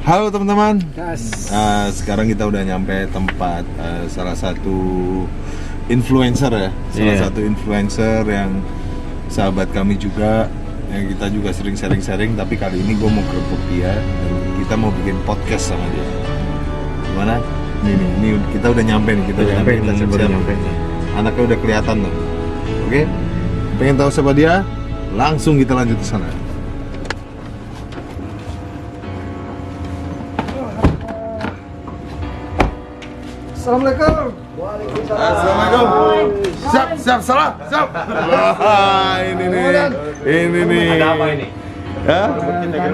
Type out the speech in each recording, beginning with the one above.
Halo teman-teman. Yes. Sekarang kita udah nyampe tempat salah satu influencer ya. Salah satu influencer yang sahabat kami juga. Yang kita juga sering sharing-sharing. Tapi kali ini gue mau grebek dia dan kita mau bikin podcast sama dia. Gimana? Ini kita udah nyampe nih. Kita udah nyampe. Kita siap-siap. Anaknya udah kelihatan tuh. Oke? Pengen tahu siapa dia? Langsung kita lanjut ke sana. Assalamualaikum. Assalamualaikum. Siap, salah. Ini nih. Ada apa ini? Ya?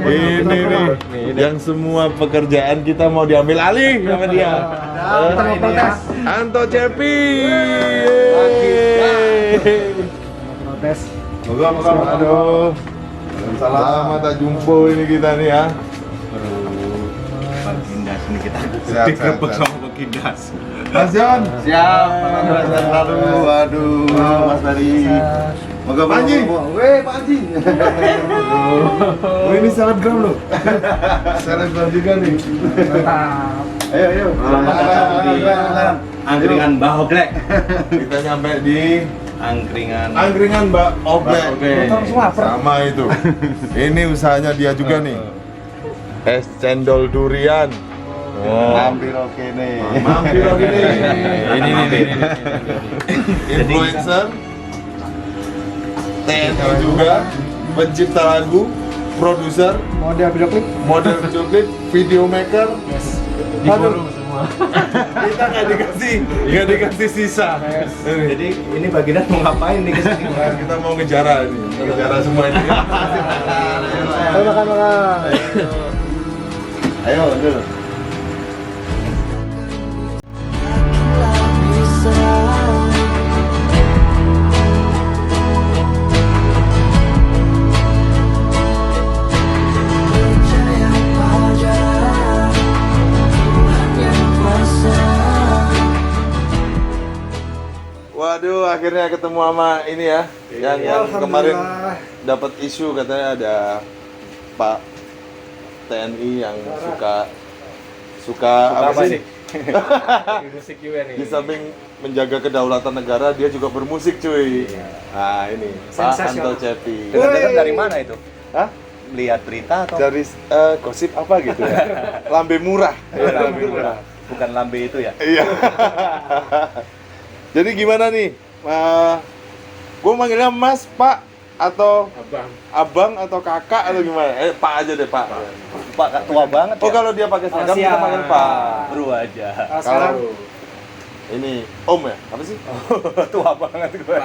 Ini nih. Yang semua pekerjaan kita mau diambil alih sama dia. Anto Cepi. Protes. Moga. Aduh. Selamat tak jumpa ini kita nih ya. Bagindas ini kita Siap. sama Bagindas. Mas Jon. Siap, waduh, Mas Dari. Moga Panji. Pak Haji. Oh ini selebgram loh. Selebgram juga nih. Mantap. Ayo. Selamat datang di Angkringan Mbah Oglek. Kita nyampe di Angkringan Mbak Oglek. Nonton semua, Fer. Sama itu. Ini usahanya dia juga nih. Es cendol durian. Mampir oke nih. Mampir oke nih. Ini. Influencer. TNI juga. Pencipta lagu. Produser. Model video klip. Model video klip. Video maker. Yes. Aduh. Kita nggak dikasih sisa. Jadi ini Bagindas mau ngapain nih kesini? Kita mau ngejara ini. Ngejara semua ini. Ayo makan. Ayo dulu. Waduh, akhirnya ketemu sama ini ya, yang kemarin dapat isu katanya ada Pak TNI yang suka apa sih? Musik juga nih. Di samping menjaga kedaulatan negara, dia juga bermusik cuy. Nah ini Pak Anto Cepi. Dengar dari mana itu? Hah? Lihat berita atau? Dari gosip apa gitu ya? Lambe murah. Lambe murah. Bukan lambe itu ya? Iya. Jadi gimana nih? Gue manggilnya Mas, Pak, atau Abang atau Kakak atau gimana? Pak aja deh, Pak. Pak tua banget Oh, ya? kalau dia pakai seragam Siap. kita panggil Pak. Bro aja. Sekarang Kalau ini Om ya? Apa sih? Tua banget gue.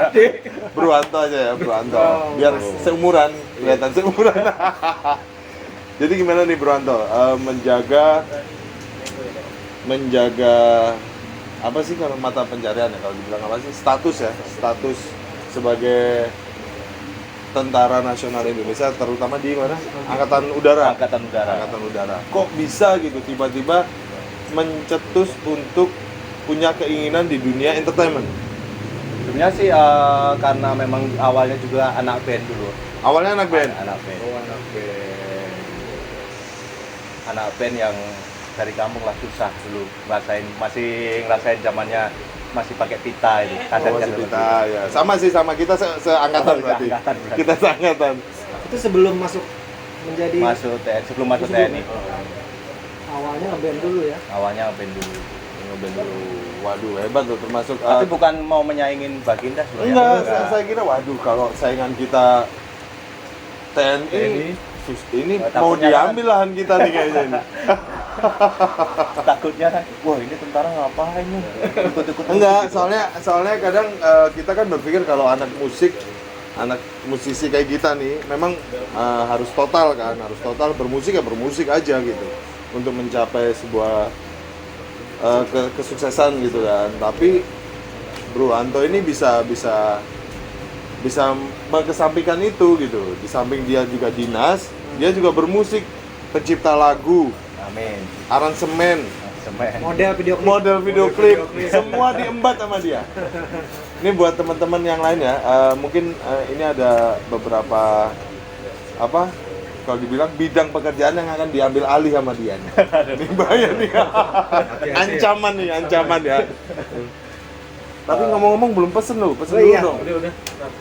Bro Anto aja ya, Bro Anto. Biar seumuran, kelihatan seumuran. Jadi gimana nih Bro Anto? Menjaga apa sih kalau mata pencarian ya, kalau dibilang apa sih, status sebagai tentara nasional Indonesia, terutama di mana, Angkatan Udara. Kok bisa gitu tiba-tiba mencetus untuk punya keinginan di dunia entertainment? Sebenarnya sih karena memang awalnya juga anak band dulu. Awalnya anak band. Anak band yang dari kampung lah, susah dulu masih ngerasain zamannya masih pakai pita itu. Masih pita ya. Sama kita seangkatan berarti. Kita seangkatan. itu sebelum masuk menjadi Sebelum masuk TNI. awalnya ngeband dulu ya. Awalnya band dulu. Waduh, hebat loh, termasuk Tapi bukan mau menyaingin Bagindas loh. enggak, saya kira waduh kalau saingan kita TNI ini mau diambil lahan kita nih kayaknya ini. Takutnya kan, wah ini tentara ngapain nih? Ikut-ikut. Enggak, soalnya kadang kita kan berpikir kalau anak musisi kayak kita nih memang harus total bermusik aja gitu untuk mencapai sebuah kesuksesan gitu kan. Tapi Bro Anto ini bisa mengesampingkan itu gitu. Di samping dia juga dinas, dia juga bermusik, pencipta lagu, Amin. aransemen, model video klip, semua diembat sama dia. Ini buat teman-teman yang lain ya, mungkin ini ada beberapa kalau dibilang bidang pekerjaan yang akan diambil alih sama dia nih. Ini bahaya nih. Ancaman nih, ancaman ya. Tapi ngomong-ngomong belum pesen loh, pesen dulu dong. Udah.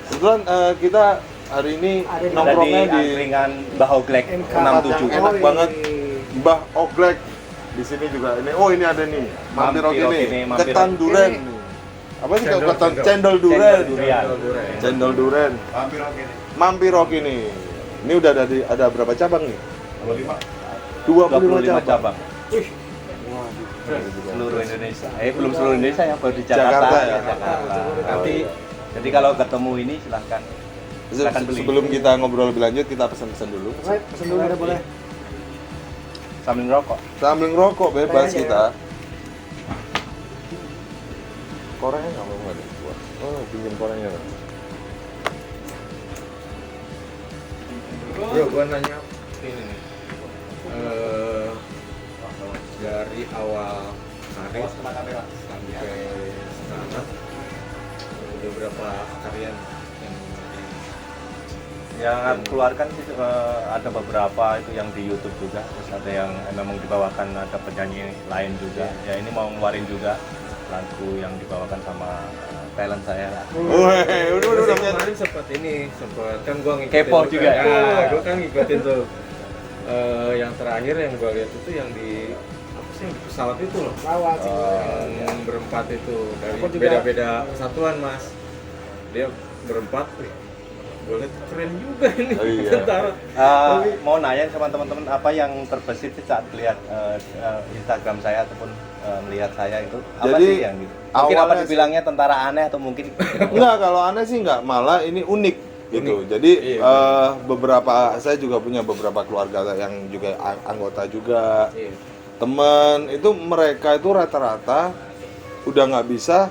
Kebetulan kita hari ini Ada di- nongkrongnya Ada di di angkringan Mbah Oglek MK. 67. enak banget. Mbah Oglek. Di sini juga ini. Oh, ini ada nih. Mampir Mampir Oke Oke nih. nih, Mampir Ketan Oke. duren. Apa sih kalau ketan cendol duren? Cendol duren. Mampir Oke nih. Ini udah ada berapa cabang nih? 25 cabang. cabang. Seluruh Indonesia. Belum seluruh Indonesia ya, baru di Jakarta. Jakarta ya. Jakarta. Nanti jadi kalau ketemu ini silahkan beli. Sebelum kita ngobrol lebih lanjut, kita pesan-pesan dulu. Baik, pesen dulu ada boleh. Sambil ngerokok. Sambil ngerokok bebas Aja, kita. Korengnya nggak mau ada. Oh, pinjam korengnya. Bro, gua nanya ini nih. Dari awal karir sampai sekarang udah berapa karya yang Yang aku keluarkan sih ada beberapa itu yang di YouTube juga, terus ada yang memang dibawakan ada penyanyi lain juga. Ya ini mau ngeluarin juga lagu yang dibawakan sama talent saya. Wih, udah kemarin sempat kan gua ngikutin Kepo tuh juga kan. ya? Gua kan ngikutin tuh. Yang terakhir yang gua lihat itu yang di apa sih, yang di pesawat itu loh. Lawat sih. Yang berempat itu dari Aku juga- beda-beda satuan, Mas. Dia berempat, gue lihat keren juga ini. Oh, iya. Tentara. Mau nanya sama teman-teman apa yang terbesit saat lihat Instagram saya ataupun melihat saya itu apa Jadi, sih yang gitu? Mungkin apa awalnya dibilangnya tentara aneh atau mungkin Enggak, kalau aneh sih enggak, malah ini unik gitu. Jadi Iya, beberapa saya juga punya beberapa keluarga yang juga anggota juga. Iya. Temen itu mereka itu rata-rata udah nggak bisa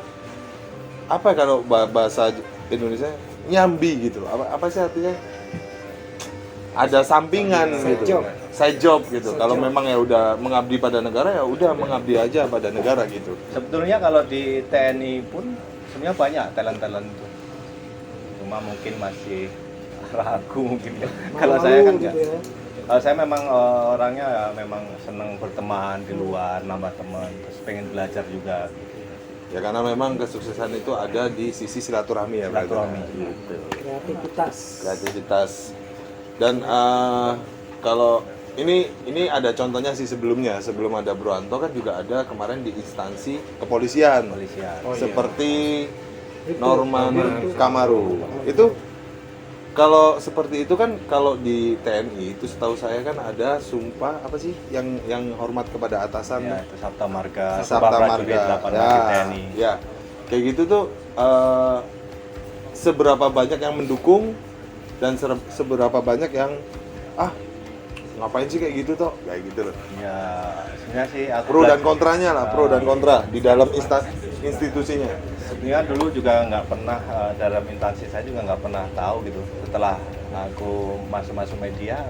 apa ya kalau bahasa Indonesia nyambi gitu. Apa sih artinya? Ada sampingan Side gitu. job. Side job gitu. Side Kalau job. memang ya udah mengabdi pada negara ya udah mengabdi aja pada negara gitu. sebetulnya kalau di TNI pun sebenarnya banyak talent-talent itu. Cuma mungkin masih ragu mungkin ya. Kalau saya kan enggak. gitu ya. Kalau saya memang orangnya ya memang senang berteman di luar, nambah teman, terus pengen belajar juga. Ya karena memang kesuksesan itu ada di sisi silaturahmi ya, Pak. Silaturahmi. Gitu. Kreativitas. Kreativitas. Dan kalau ini ada contohnya sih sebelumnya, sebelum ada Bro Anto kan juga ada kemarin di instansi kepolisian. Polisian. Seperti Itu, Norman Kamaru. Itu kalau seperti itu kan kalau di TNI itu setahu saya kan ada sumpah apa sih yang hormat kepada atasan. Ya, itu Sabta Marga, Sabta Sumpah Prajurit Marga. 8 Bagi TNI. Ya. Kayak gitu tuh seberapa banyak yang mendukung dan seberapa banyak yang ngapain sih kayak gitu toh? Kayak gitu loh. Ya, sebenarnya sih aku Pro dan belajar- kontranya lah, pro dan kontra di dalam institusinya. Sebenarnya dulu juga nggak pernah dalam instansi saya juga nggak pernah tahu gitu. Setelah aku masuk media,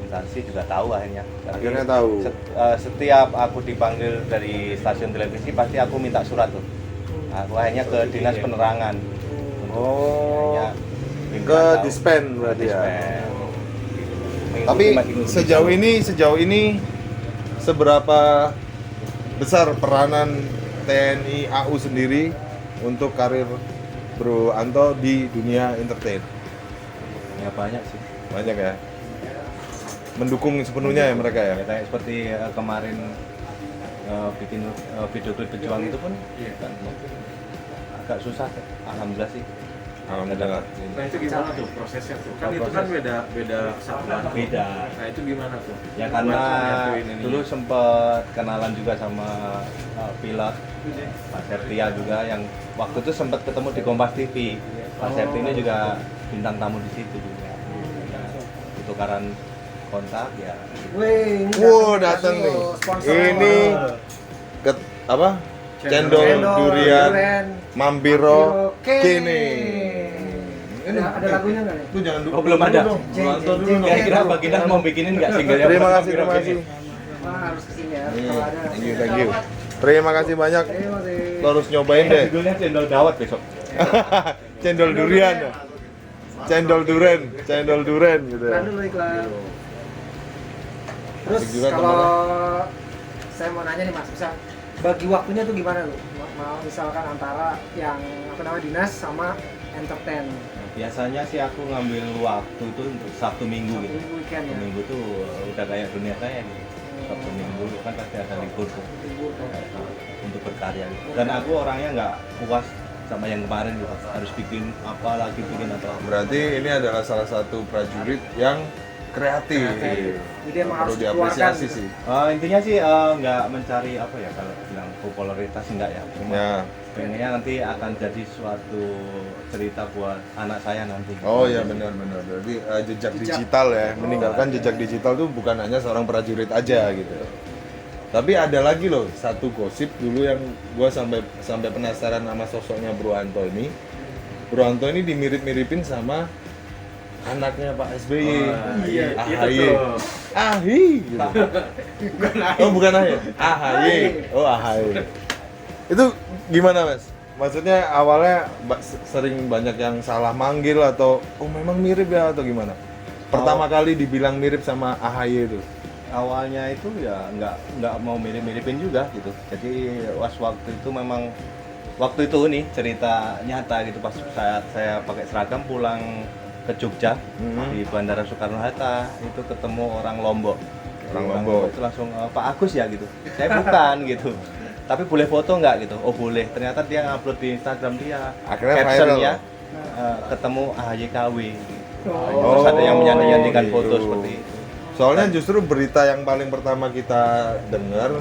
instansi juga tahu akhirnya. Tapi Akhirnya tahu. Setiap aku dipanggil dari stasiun televisi pasti aku minta surat tuh. Aku akhirnya ke dinas penerangan. Oh. Akhirnya Ke pimpinan tahu. dispen berarti ya. Dispen. Tapi Mengikuti- sejauh ini seberapa besar peranan TNI AU sendiri untuk karir Bro Anto di dunia entertain? ya banyak sih. Banyak ya. Mendukung sepenuhnya ya mereka ya. Ya, kayak seperti kemarin bikin video klip pejuang itu pun kan agak susah. Alhamdulillah sih. Alhamdulillah. Nah itu gimana tuh prosesnya tuh? Kan itu kan beda satuan. Beda. Nah itu gimana tuh? Ya karena Buat nyatuin ini. dulu sempet kenalan juga sama pilot Pak Sertia juga yang waktu itu sempat ketemu di Kompas TV. Pak Sertia ini juga bintang tamu di situ juga. Tukaran kontak ya. Wih, ini Wow, datang nih. Sponsor. Ini apa? Cendol durian Mambiro kini. Ada lagunya nggak nih? Itu jangan dulu. Oh, belum ada. Bro Anto dulu dong. Kira-kira Baginda mau bikinin nggak singlenya? Terima kasih. Wah, harus kesini ya. Hmm, Kalau ada. Thank you. Terima kasih banyak. Terima kasih. Lo harus nyobain deh. Judulnya cendol dawet besok. Cendol durian ya. cendol duren gitu ya. Iklan dulu iklan. Terus Asik juga kalau saya mau nanya nih Mas, bisa bagi waktunya tuh gimana tuh? Mau misalkan antara yang apa namanya dinas sama entertain. Biasanya sih aku ngambil waktu itu untuk Sabtu Minggu Sabtu gitu. Minggu weekend ya. Sabtu Minggu tuh udah kayak dunia saya gitu. Sabtu Minggu kan pasti ada libur tuh Libur kan. untuk berkarya gitu. Dan aku orangnya nggak puas sama yang kemarin gitu. Harus bikin apa lagi, bikin apa. Berarti ini adalah salah satu prajurit yang kreatif. Jadi emang Perlu harus dikeluarkan diapresiasi gitu. sih. Intinya sih nggak mencari apa ya, kalau bilang popularitas enggak ya. Cuma Ya. pengennya nanti akan jadi suatu cerita buat anak saya nanti. Oh iya benar. Berarti jejak digital ya, meninggalkan jejak digital tuh bukan hanya seorang prajurit aja gitu. Tapi ada lagi loh satu gosip dulu yang gua sampai penasaran sama sosoknya Bro Anto ini. Bro Anto ini dimirip-miripin sama anaknya Pak SBY. Iya, itu AHY. tuh. AHY gitu. Oh bukan AHY. AHY. Oh AHY. Itu gimana Mas? Maksudnya awalnya sering banyak yang salah manggil atau oh memang mirip ya atau gimana? Pertama kali dibilang mirip sama AHY itu. Awalnya itu ya nggak mau mirip-miripin juga gitu. Jadi waktu itu memang waktu itu nih cerita nyata gitu, pas saat saya pakai seragam pulang ke Jogja di Bandara Soekarno Hatta, itu ketemu orang Lombok. Orang Lombok. Itu langsung Pak Agus ya gitu. Saya bukan gitu. Tapi boleh foto nggak gitu? Oh boleh. Ternyata dia ngupload di Instagram dia. Akhirnya Captionnya viral. ketemu AHYKW. Gitu. Oh, Terus ada yang menyanyikan gitu. foto seperti itu. Soalnya justru berita yang paling pertama kita dengar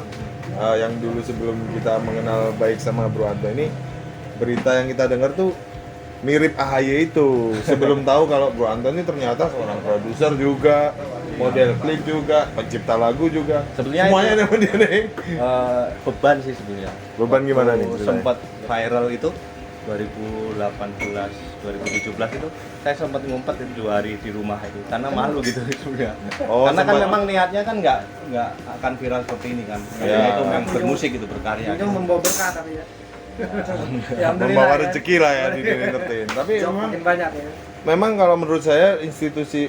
yang dulu sebelum kita mengenal baik sama Bro Anto ini, berita yang kita dengar tuh mirip AHY itu. Sebelum tahu kalau Bro Anto ini ternyata seorang produser juga, model klip juga, pencipta lagu juga. Sebenarnya Semuanya itu- ada dia nih. Beban sih sebenarnya. Beban gimana nih Waktu ceritanya? sempat viral itu 2018 2017 itu saya sempat ngumpet itu 2 hari di rumah itu karena malu gitu sebenarnya. Oh, Karena kan sempat- memang niatnya kan nggak akan viral seperti ini kan. Ya. Itu memang bermusik gitu, berkarya. Itu Gitu. membawa berkah tapi ya. Ya, alhamdulillah Membawa ya. rezeki lah ya di dunia entertain. Tapi Job memang makin banyak ya. memang kalau menurut saya institusi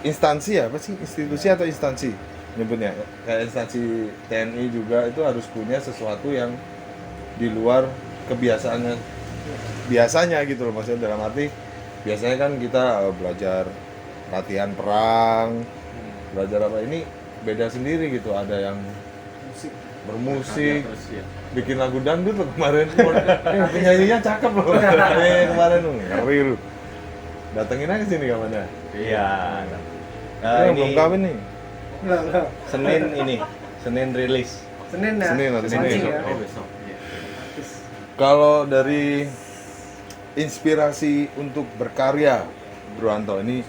instansi apa sih, institusi atau instansi nyebutnya, kayak instansi TNI juga itu harus punya sesuatu yang di luar kebiasaannya biasanya gitu loh, maksudnya dalam arti biasanya kan kita belajar latihan perang, belajar apa, ini beda sendiri gitu, ada yang Musik. bermusik, Terus ya. bikin lagu dangdut loh kemarin. Penyanyinya cakep loh. Kemarin loh, ngeri lu. Datengin aja sini kawannya. Iya. Belum kawin nih. Belum. Senin rilis. Senin ya. Senin, hari Senin Senin. ya. Oh, besok. Iya. Artis. Kalau dari inspirasi untuk berkarya, Bro Anto ini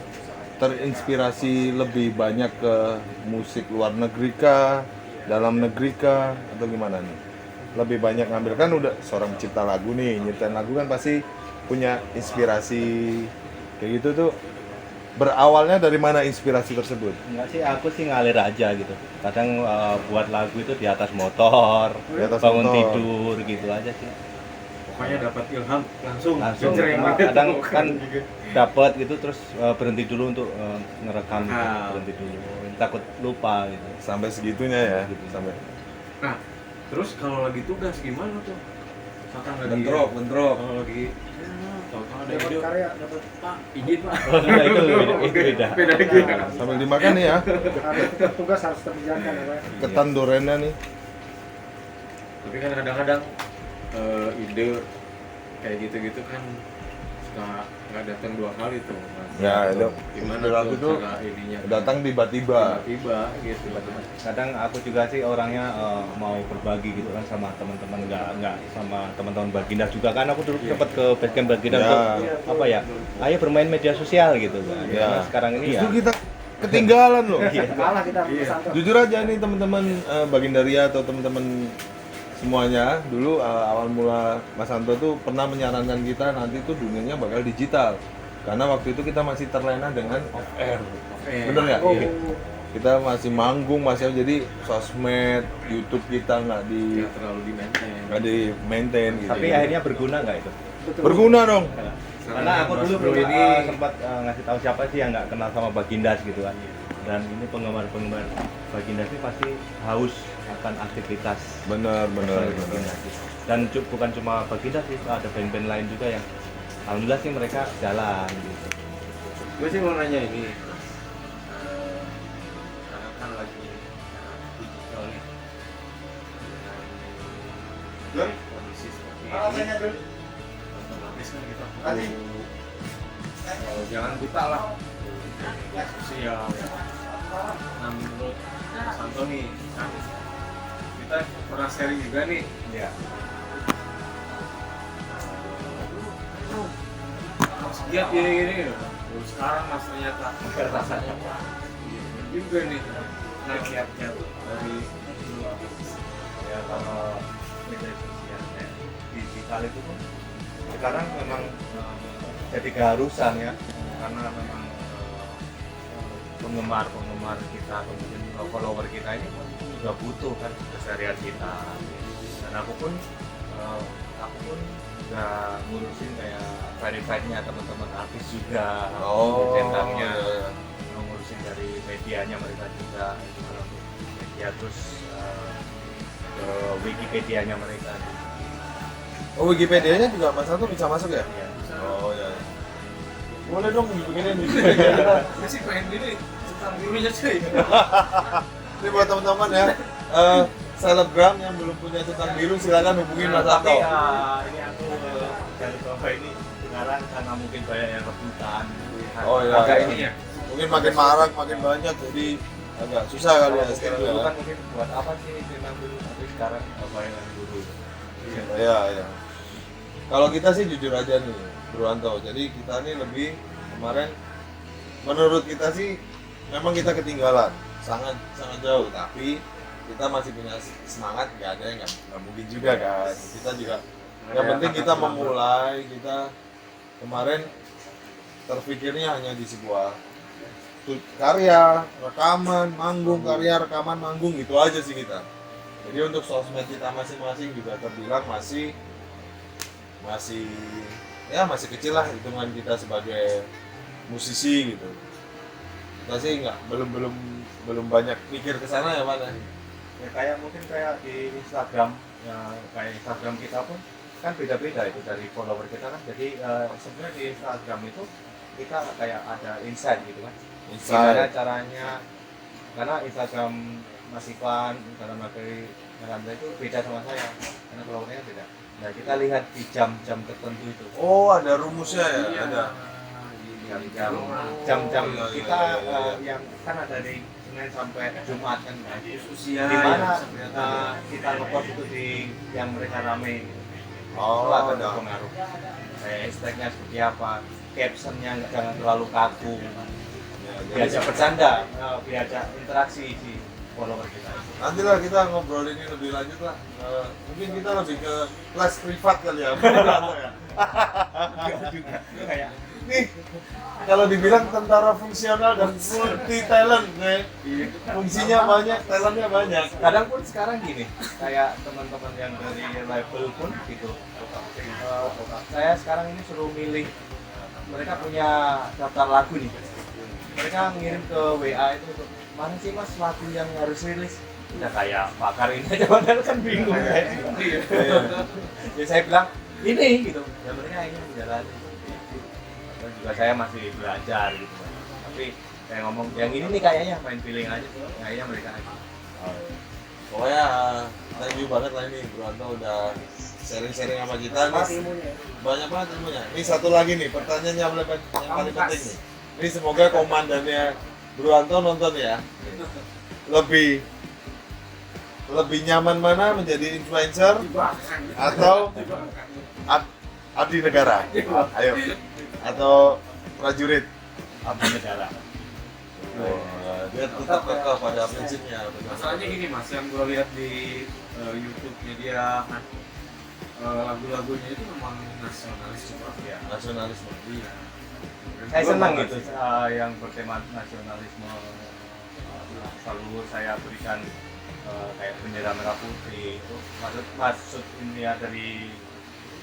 terinspirasi lebih banyak ke musik luar negeri kah, dalam negeri kah, atau gimana nih? Lebih banyak ngambil, kan udah seorang pencipta lagu nih, nyiptain lagu kan pasti punya inspirasi kayak gitu tuh. Berawalnya dari mana inspirasi tersebut? Enggak sih, aku sih ngalir aja gitu. Kadang buat lagu itu di atas motor, Di atas bangun motor. tidur gitu aja sih. Pokoknya dapat ilham langsung. Langsung Cerewet. kadang kan dapat gitu terus berhenti dulu untuk ngerekam gitu. Ah. Berhenti dulu. Takut lupa gitu. Sampai segitunya ya, Gitu. sampai Nah, terus kalau lagi tugas gimana tuh? Misalkan lagi bentrok. Kalau lagi tahu-tahu ada Dapat ide, karya, dapat Pak, izin Pak. Oh, enggak, itu beda. Beda lagi. Sambil dimakan nih ya, harus tetap tugas harus tetap dijalankan ya, Pak. ketan dorena nih. Tapi kan kadang-kadang ide kayak gitu-gitu kan suka nggak datang 2 kali tuh, Mas. Ya, itu Gimana inspirasi tuh tuh cara idenya? datang tiba-tiba. Tiba-tiba gitu. Kadang aku juga sih orangnya mau berbagi gitu kan sama teman-teman, nggak sama teman-teman Baginda juga kan. Aku dulu sempat ke basecamp Baginda Ya. untuk apa ya, ayo bermain media sosial gitu kan. Ya. Karena sekarang ini ya Justru kita ketinggalan loh. Kalah kita pesantren. Jujur aja nih teman-teman Bagindaria atau teman-teman semuanya, dulu awal mula Mas Anto tuh pernah menyarankan kita nanti tuh dunianya bakal digital. Karena waktu itu kita masih terlena dengan off air. Bener nggak? Oh, Kita masih manggung, masih jadi sosmed, YouTube kita nggak di Nggak terlalu di maintain. nggak di maintain gitu. tapi akhirnya berguna nggak itu? betul. Berguna dong. Karena aku dulu Bro belum ini sempat ngasih tahu siapa sih yang nggak kenal sama Bagindas gitu kan. Dan ini penggemar-penggemar Bagindas ini pasti haus akan aktivitas Bener. Bagindas. Dan bukan cuma Bagindas sih, ada band-band lain juga yang alhamdulillah sih mereka jalan gitu. gue sih mau nanya ini, sekarang kan lagi digital nih, dengan kondisi seperti ini, otomatis kan kita perlu jangan buta lah media sosial. Nah menurut Mas Anto nih, kan kita pernah sharing juga nih, Ya. Mas Giat gini-gini loh. Terus sekarang Mas ternyata rasanya juga nih. Nah kiat-kiat dari Ya kalau media sosial digital itu pun sekarang memang jadi keharusan ya, karena memang penggemar kita kemudian follower kita ini juga butuh kan keseharian kita. Dan aku pun juga ngurusin kayak verified-nya teman-teman artis juga, centangnya, ngurusin dari medianya mereka juga, gimana untuk media, terus ke Wikipedia-nya mereka. Oh, Wikipedia-nya juga Mas Anto bisa masuk ya? Ya, Oh ya. Boleh dong dibikinin gue sih pengen gini tentang dulunya cuy. Ini buat teman-teman ya. Selebgram yang belum punya centang biru silakan hubungi Mas Anto. Tapi ini aku dari bawah ini sekarang karena mungkin banyak yang rebutan. Oh iya. Agak iya. ini ya. Mungkin makin marak, makin banyak jadi agak susah kali ya Mungkin schedule dulu ya. kan mungkin buat apa sih centang biru, tapi sekarang banyak yang dulu. Iya. Kalau kita sih jujur aja nih, Bro Anto. Jadi kita nih lebih kemarin menurut kita sih memang kita ketinggalan sangat jauh, tapi kita masih punya semangat. Nggak ada yang nggak mungkin juga kan. Kita juga yang penting kita memulai. Kita kemarin terpikirnya hanya di sebuah karya, rekaman, manggung, karya, rekaman, manggung, gitu aja sih kita. Jadi untuk sosmed kita masing-masing juga terbilang masih kecil lah hitungan kita sebagai musisi gitu. Kita sih belum banyak mikir ke sana ya mana. Ya kayak mungkin kayak di Instagram, ya kayak Instagram kita pun kan beda-beda itu dari follower kita kan. Jadi sebenarnya di Instagram itu kita kayak ada insight gitu kan. Gimana caranya, karena Instagram Mas Ivan, Instagram Maranda itu beda sama saya, karena followernya beda. Nah kita lihat di jam-jam tertentu itu. Oh, ada rumusnya ya? Iya. Ada. Jam-jam Iya, kita iya. yang kan ada dari Senin sampai Jumat kan, usia di mana kita ngepost itu di yang mereka rame. Oh, Itu akan ada. berpengaruh. Kayak hashtagnya seperti apa, captionnya jangan terlalu kaku, Ya, jadi diajak bercanda, diajak interaksi si follower kita. nantilah kita ngobrol ini lebih lanjut lah. Mungkin kita lebih ke kelas privat kali ya. Bro Anto ya. Enggak juga kayak Nih, kalau dibilang tentara fungsional dan multi talent, fungsinya banyak, talentnya banyak. kadang pun sekarang gini, kayak teman-teman yang dari label pun gitu. Saya sekarang ini suruh milih, mereka punya daftar lagu nih. Mereka ngirim ke WA itu untuk mana sih mas lagu yang harus rilis? Udah kayak pakar ini aja, padahal kan bingung kayak gitu. Ya saya bilang ini gitu, ya mereka ini menjalani. Dan juga saya masih belajar gitu. Tapi saya ngomong yang ini nih kayaknya main feeling aja, kayaknya mereka aja. Pokoknya thank you banget lah ini Bro Anto udah sharing-sharing sama kita Mas nih. ilmunya. Banyak banget ilmunya. Ini satu lagi nih, pertanyaan yang paling penting nih. Ini semoga komandannya Bro Anto nonton ya. Lebih nyaman mana menjadi influencer atau abdi negara? Ayo. Atau prajurit? Abdi negara. Dia tetap kekeh pada prinsipnya. Masalahnya gini mas, yang gue lihat di YouTube-nya dia kan lagu-lagunya itu memang nasionalis juga ya. Nasionalisme. Iya. Saya senang gitu yang bertema nasionalisme, selalu saya berikan kayak bendera merah putih itu maksud ini ya dari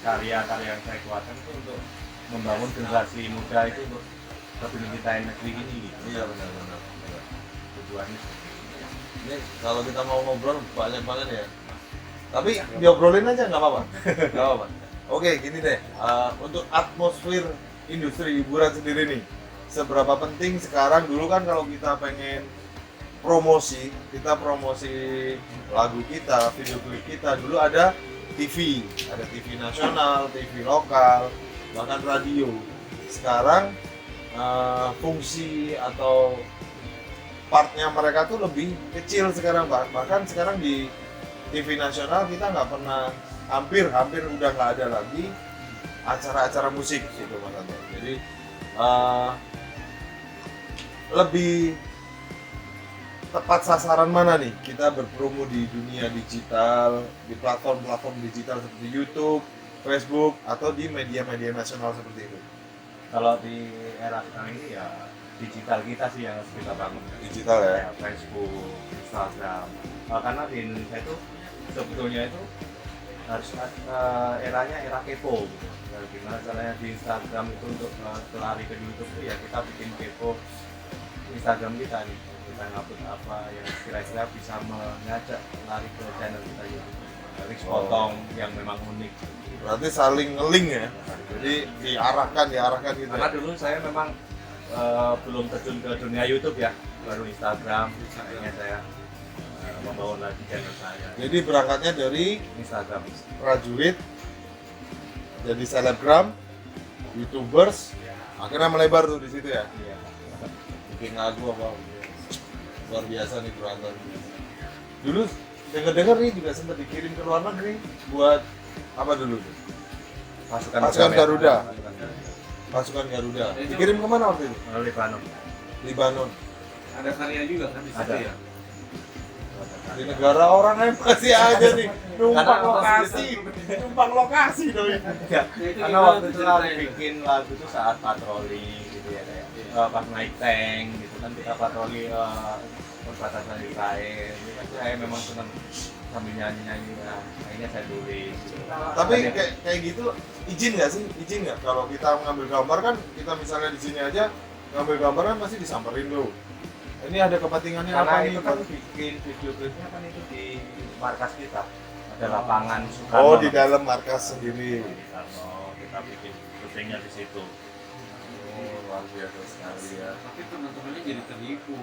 karya-karya yang saya keluarkan itu untuk membangun generasi muda itu untuk lebih mencintai negeri ini gitu. Iya benar. Tujuannya. Ini kalau kita mau ngobrol banyak banget ya. Tapi diobrolin aja nggak apa-apa. Nggak apa-apa. Oke, gini deh. Untuk atmosfer industri hiburan sendiri nih, seberapa penting sekarang? Dulu kan kalau kita pengen promosi, kita promosi lagu kita, video klip kita, dulu ada TV nasional, TV lokal, bahkan radio. Sekarang fungsi atau partnya mereka tuh lebih kecil sekarang, bahkan sekarang di TV nasional kita nggak pernah, hampir udah nggak ada lagi acara-acara musik gitu Mas Anto. Jadi lebih tepat sasaran mana nih kita berpromo di dunia digital, di platform-platform digital seperti YouTube, Facebook, atau di media-media nasional seperti itu? Kalau di era sekarang ini ya digital kita sih yang harus kita bangun. Digital ya? Kayak Facebook, Instagram. Karena di Indonesia itu sebetulnya itu harus eranya era kepo gitu. Ya, gimana caranya di Instagram itu untuk lari ke YouTube itu ya kita bikin kepo Instagram kita nih, kita ngupload apa yang kira-kira bisa mengajak lari ke channel kita YouTube. Dari potong yang memang unik. Berarti saling nge-link ya? Jadi diarahkan gitu. Karena dulu saya memang belum terjun ke dunia YouTube ya, baru Instagram, akhirnya saya membangun lagi channel saya. Jadi berangkatnya dari Instagram. prajurit, jadi selebgram, YouTubers, akhirnya melebar tuh di situ ya. Iya. Bikin lagu apa? Luar biasa nih Bro Anton. Dulu dengar nih juga sempat dikirim ke luar negeri buat apa dulu tuh? Pasukan Garuda. Pasukan Garuda. Pasukan Garuda. Dikirim kemana waktu itu? Lebanon. Libanon. Ada karya juga kan di situ Ada. ya. Di negara orang masih aja nih numpang Karena lokasi, numpang lokasi doi. Ya, karena waktu itu kami bikin lagu itu saat patroli gitu ya kayak pas naik tank gitu kan kita patroli perbatasan Israel. Jadi saya memang senang sambil nyanyi-nyanyi, nah, akhirnya saya tulis. Gitu. Tapi kayak gitu izin nggak sih? Izin nggak kalau kita mengambil gambar kan kita misalnya di sini aja ngambil gambar kan pasti disamperin dulu. Ini ada kepentingannya Karena apa nih? itu kan bikin video klipnya kan itu di markas kita ada lapangan Soekarno. Oh di dalam markas sendiri. Kita bikin syutingnya di situ. Oh luar biasa sekali ya. Tapi teman-temannya jadi terhibu.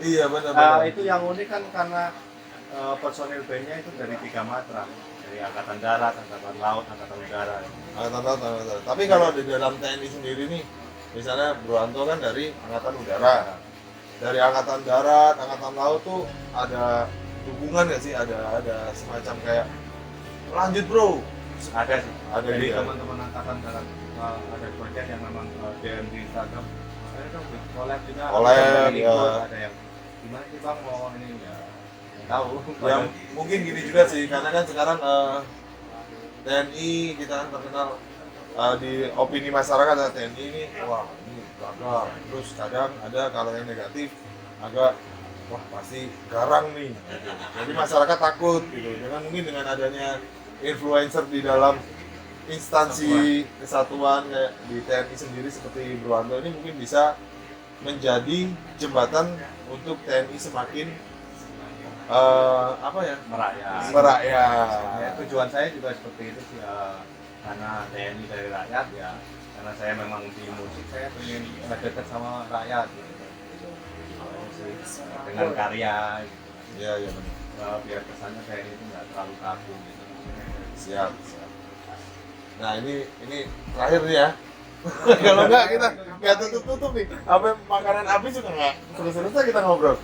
Iya benar-benar. Itu yang unik kan karena personil bandnya itu dari 3 matra, dari Angkatan Darat, Angkatan Laut, Angkatan Udara. Angkatan. Tapi kalau di dalam TNI sendiri nih, misalnya Bro Anto kan dari Angkatan Udara, dari Angkatan Darat, Angkatan Laut tuh ada hubungan nggak sih? Ada semacam kayak lanjut bro. Ada sih. Ada Dari juga. teman-teman Angkatan Darat ada project yang memang DM di Instagram. Ada dong collab juga. Collab, ada yang ya. ikut, ada yang gimana sih bang mau ini ya nggak tahu. Ya mungkin gini juga sih, karena kan sekarang TNI kita kan terkenal di opini masyarakat TNI ini wah ini gagal, terus kadang ada kalau yang negatif agak wah pasti garang nih gitu. Jadi masyarakat takut gitu dengan adanya influencer di dalam instansi kesatuan kayak di TNI sendiri seperti Bro Anto ini mungkin bisa menjadi jembatan untuk TNI semakin apa ya Merakyat. Ya, merakyat. tujuan saya juga seperti itu sih ya, karena TNI dari rakyat ya, karena saya memang di musik saya pengen dekat sama rakyat gitu. Dengan karya gitu. Iya iya benar. Biar kesannya TNI itu nggak terlalu kaku gitu. Siap. Nah ini terakhir nih ya. Kalau enggak kita nggak tutup nih. Apa makanan habis juga nggak selesai kita ngobrol.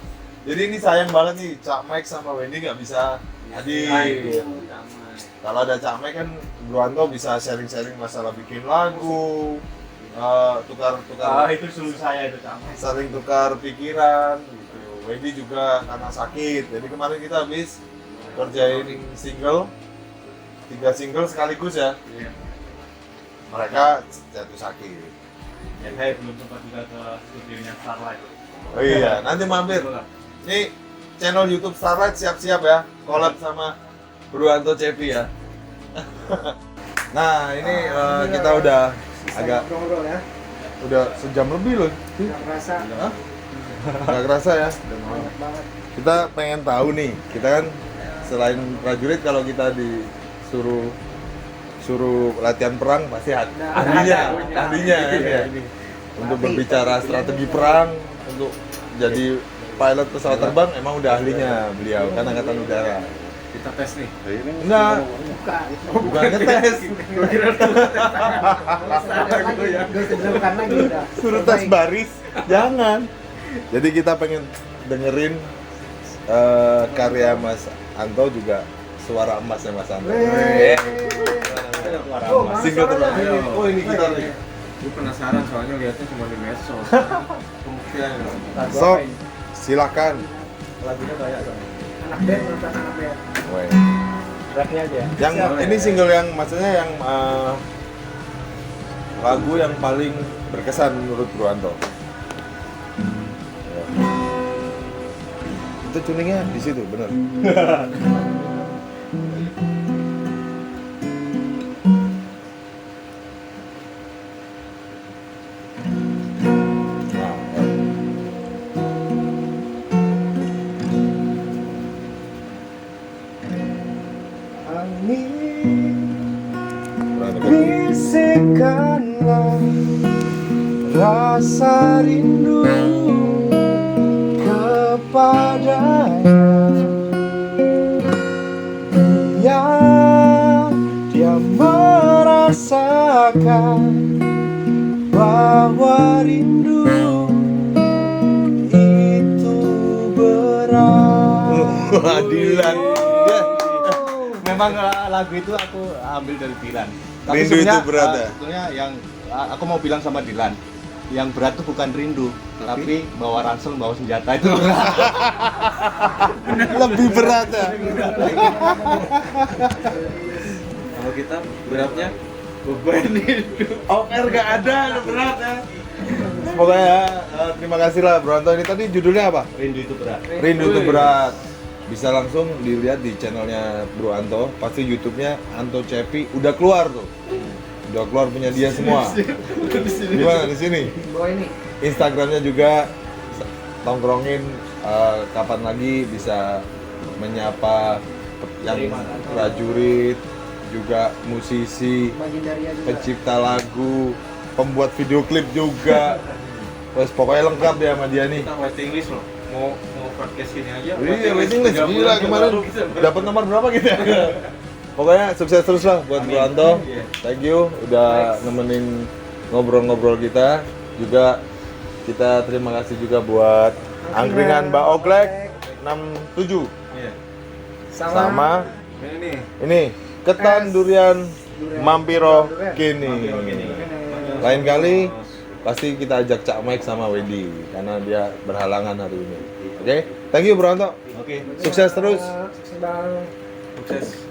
Jadi ini sayang banget nih Cak Mike sama Wendy nggak bisa hadir. Kalau ada Cak Mike kan Bro Anto bisa sharing-sharing masalah bikin lagu, tukar-tukar Itu suruh saya itu sama. saling tukar pikiran gitu. Wendy juga karena sakit. Jadi kemarin kita habis kerjain single 3 single sekaligus ya. Iya. Mereka jatuh sakit. Ya saya belum sempat juga ke studionya Starlight. Oh iya, nanti mampir. Ini channel YouTube Starlight siap-siap ya, collab sama Bro Anto Cepi ya. Nah ini kita udah agak ngobrol ya. udah sejam lebih loh. Nggak kerasa. Hah? Nggak kerasa ya. Banyak banget. Kita pengen tahu nih, kita kan selain prajurit kalau kita disuruh latihan perang pasti ahlinya kan ya. Untuk berbicara strategi perang, untuk jadi pilot pesawat terbang emang udah ahlinya beliau kan angkatan udara. Kita tes nih. Enggak, bukan ngetes. Karena gitu udah. Suruh tes baris, jangan. Jadi kita pengen dengerin karya Mas Anto juga suara emasnya Mas Anto. Single terbaru. Oh ini kita nih. Gue penasaran soalnya lihatnya cuma di medsos. Sok, silakan. Lagunya banyak dong. Anak band, nonton anak band. Weh. Rapnya aja. Yang ini single yang maksudnya yang lagu yang paling berkesan menurut Bro Anto. Ya. Itu tuningnya di situ, bener. Nah, ya. Berani kan? Bisikanlah rasa rindu kepadanya, dia merasakan bahwa rindu itu berat. Dilan. Dia Memang lagu itu aku ambil dari Dilan. Rindu itu sebenarnya, berat ya? Sebetulnya yang aku mau bilang sama Dilan, yang berat itu bukan rindu, tapi bawa ransel, bawa senjata itu berat. Lebih berat ya. Kalau kita beratnya beban itu. Oper gak ada berat ya. Pokoknya terima kasih lah Bro Anto. Ini tadi judulnya apa? Rindu itu berat. Rindu itu berat. Bisa langsung dilihat di channelnya Bro Anto. Pasti YouTube-nya Anto Cepi udah keluar tuh. Udah keluar punya dia semua. Gimana di sini? Bawa ini. Instagramnya juga tongkrongin kapan lagi bisa menyapa yang prajurit, juga musisi, Bagindaria juga. pencipta lagu, pembuat video klip juga. Terus pokoknya lengkap dia sama dia nih. Kita waiting list loh. Mau podcast ini aja. Iya, waiting list 3 gila bulan kemarin. baru bisa. Dapat nomor berapa kita? Pokoknya sukses terus lah buat Bro Anto. Iya. Thank you udah nemenin ngobrol-ngobrol kita. Juga kita terima kasih juga buat angkringan Mbak Oglek 67 Iya. sama Ini nih. ini ketan durian Mampiro kini. Mampiro Kini. Lain kali pasti kita ajak Cak Mike sama Wendy karena dia berhalangan hari ini. Oke, thank you Bro Anto. Oke. Sukses terus. Sukses bang. Sukses.